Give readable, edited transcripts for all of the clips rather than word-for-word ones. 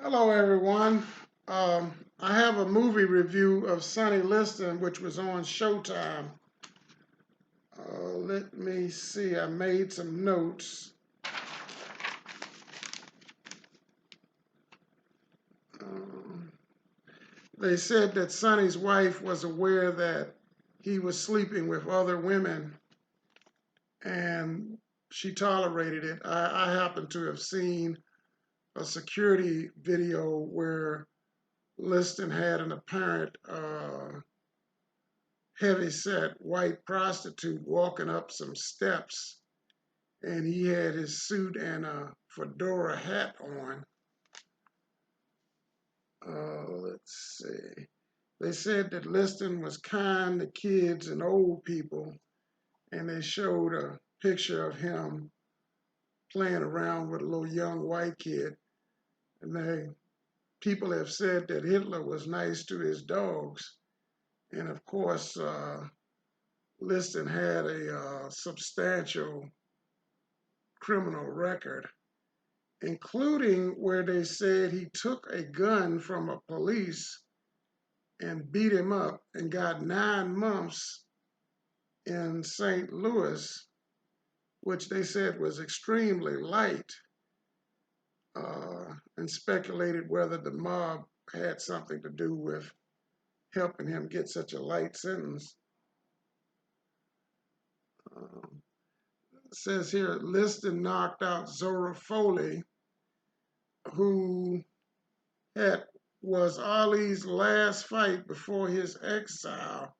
Hello, everyone. I have a movie review of Sonny Liston, which was on Showtime. Let me see. I made some notes. Um, they said that Sonny's wife was aware that he was sleeping with other women, and she tolerated it. I happen to have seen a security video where Liston had an apparent heavy-set white prostitute walking up some steps, and he had his suit and a fedora hat on. Let's see. They said that Liston was kind to kids and old people, and they showed a picture of him playing around with a little young white kid. And people have said that Hitler was nice to his dogs. And of course, Liston had a substantial criminal record, including where they said he took a gun from a police and beat him up and got 9 months in St. Louis, which they said was extremely light, and speculated whether the mob had something to do with helping him get such a light sentence. Um, it says here, Liston knocked out Zora Foley, who had was Ali's last fight before his exile.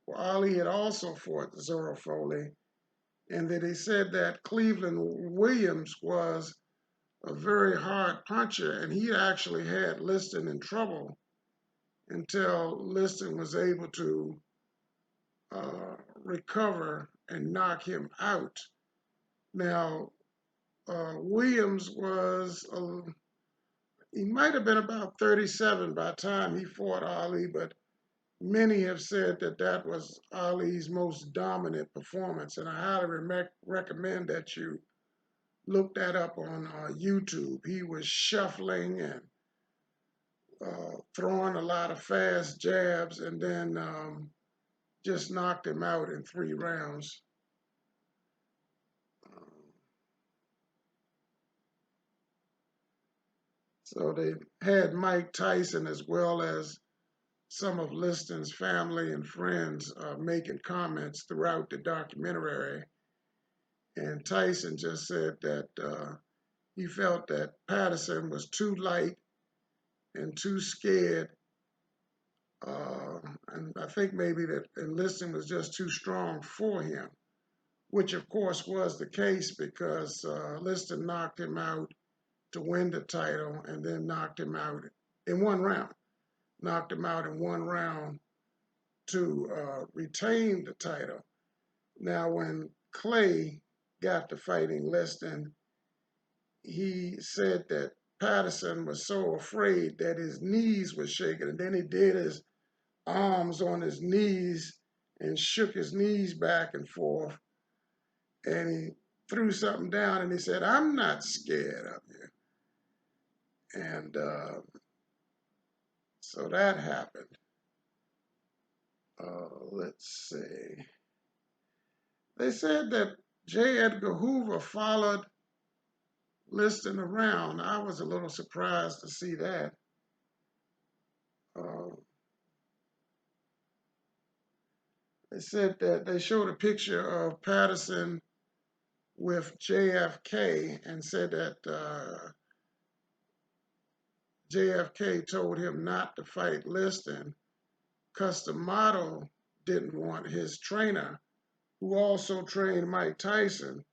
Well, Ali had also fought Zora Foley, and that he said that Cleveland Williams was a very hard puncher, and he actually had Liston in trouble until Liston was able to recover and knock him out. Now, Williams was he might have been about 37 by the time he fought Ali, but many have said that that was Ali's most dominant performance, and I highly recommend that you look that up on YouTube. He was shuffling and throwing a lot of fast jabs, and then just knocked him out in 3 rounds. So they had Mike Tyson as well as some of Liston's family and friends making comments throughout the documentary. And Tyson just said that he felt that Patterson was too light and too scared. And I think maybe that Liston was just too strong for him, which of course was the case because Liston knocked him out to win the title and then knocked him out in 1 round. Knocked him out in 1 round to retain the title. Now, when Clay got to fighting Liston, he said that Patterson was so afraid that his knees were shaking, and then he did his arms on his knees and shook his knees back and forth, and he threw something down and he said, "I'm not scared of you." And so that happened. Let's see. They said that J. Edgar Hoover followed Liston around. I was a little surprised to see that. Uh, they said that they showed a picture of Patterson with JFK and said that JFK told him not to fight Liston because the model didn't want his trainer, who also trained Mike Tyson,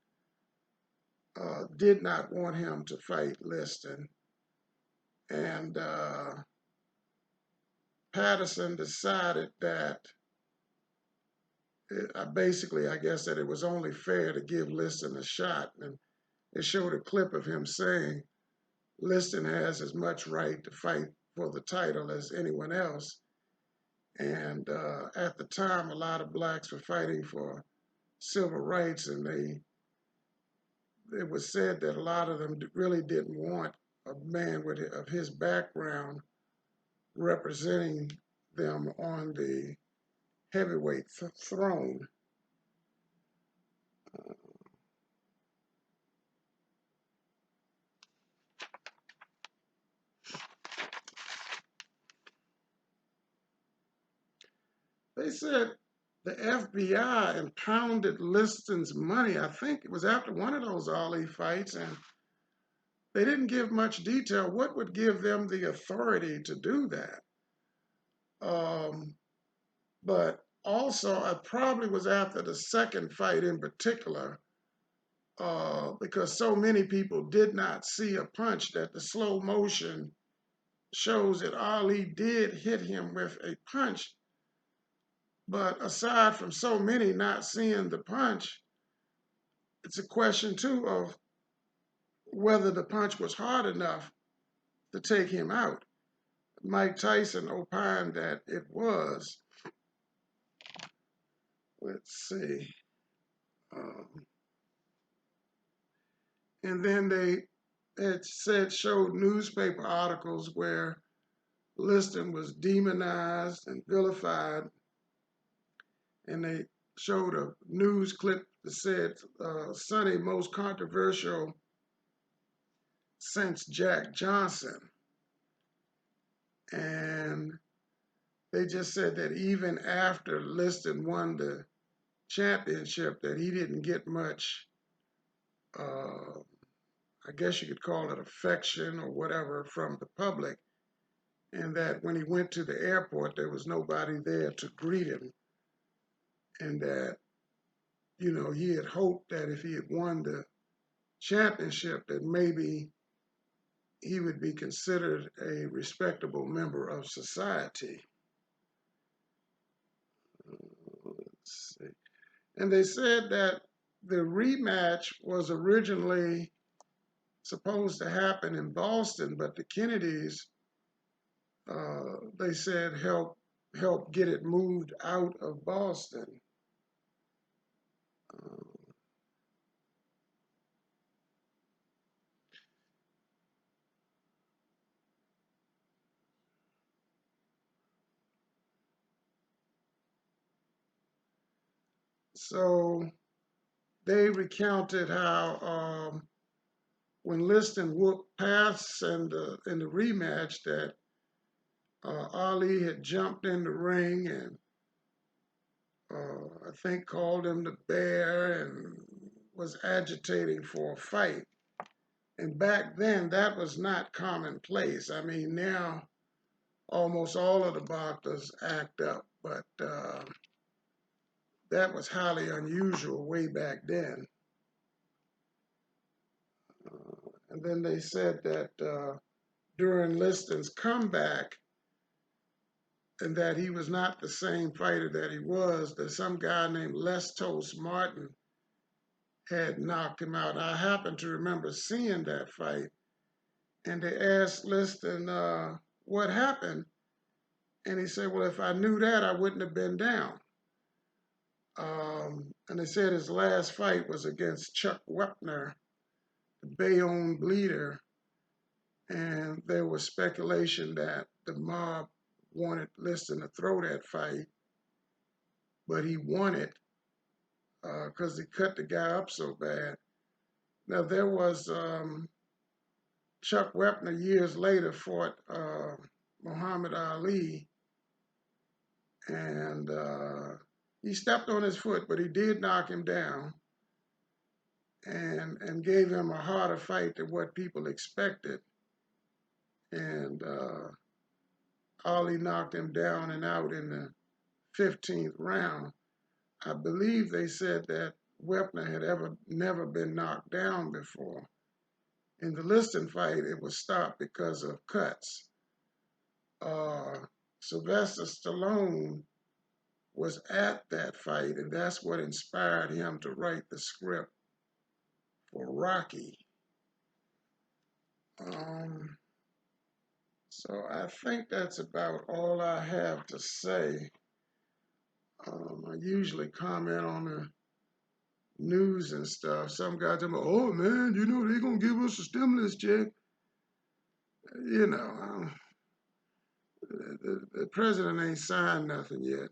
did not want him to fight Liston. And Patterson decided that basically, I guess, that it was only fair to give Liston a shot. And they showed a clip of him saying, Liston has as much right to fight for the title as anyone else. And at the time, a lot of blacks were fighting for civil rights, and it was said that a lot of them really didn't want a man of his background representing them on the heavyweight throne. They said the FBI impounded Liston's money. I think it was after one of those Ali fights, and they didn't give much detail. What would give them the authority to do that? Um, but also, it probably was after the second fight in particular, because so many people did not see a punch that the slow motion shows that Ali did hit him with a punch. But aside from so many not seeing the punch, it's a question too of whether the punch was hard enough to take him out. Mike Tyson opined that it was. Let's see. Um, and then showed newspaper articles where Liston was demonized and vilified, and they showed a news clip that said Sonny most controversial since Jack Johnson. And they just said that even after Liston won the championship, that he didn't get much, I guess you could call it affection or whatever, from the public. And that when he went to the airport, there was nobody there to greet him. And that, he had hoped that if he had won the championship, that maybe he would be considered a respectable member of society. Let's see. And they said that the rematch was originally supposed to happen in Boston, but the Kennedys, they said, help get it moved out of Boston. So they recounted how when Liston whooped Pass in the rematch, that Ali had jumped in the ring and I think called him the bear and was agitating for a fight. And back then, that was not commonplace. I mean, now almost all of the boxers act up, but that was highly unusual way back then. And then they said that during Liston's comeback, and that he was not the same fighter that he was, that some guy named Lestos Martin had knocked him out. I happen to remember seeing that fight, and they asked Liston what happened, and he said, well, if I knew that, I wouldn't have been down. And they said his last fight was against Chuck Wepner, the Bayonne bleeder, and there was speculation that the mob wanted Liston to throw that fight, but he won it because he cut the guy up so bad. Now, there was Chuck Wepner years later fought Muhammad Ali, and he stepped on his foot, but he did knock him down and gave him a harder fight than what people expected. And Ali knocked him down and out in the 15th round. I believe they said that Wepner had never been knocked down before. In the Liston fight, it was stopped because of cuts. Sylvester Stallone was at that fight, and that's what inspired him to write the script for Rocky. So I think that's about all I have to say. I usually comment on the news and stuff. Some guys tell me, oh man, they're going to give us a stimulus check. You know, the president ain't signed nothing yet.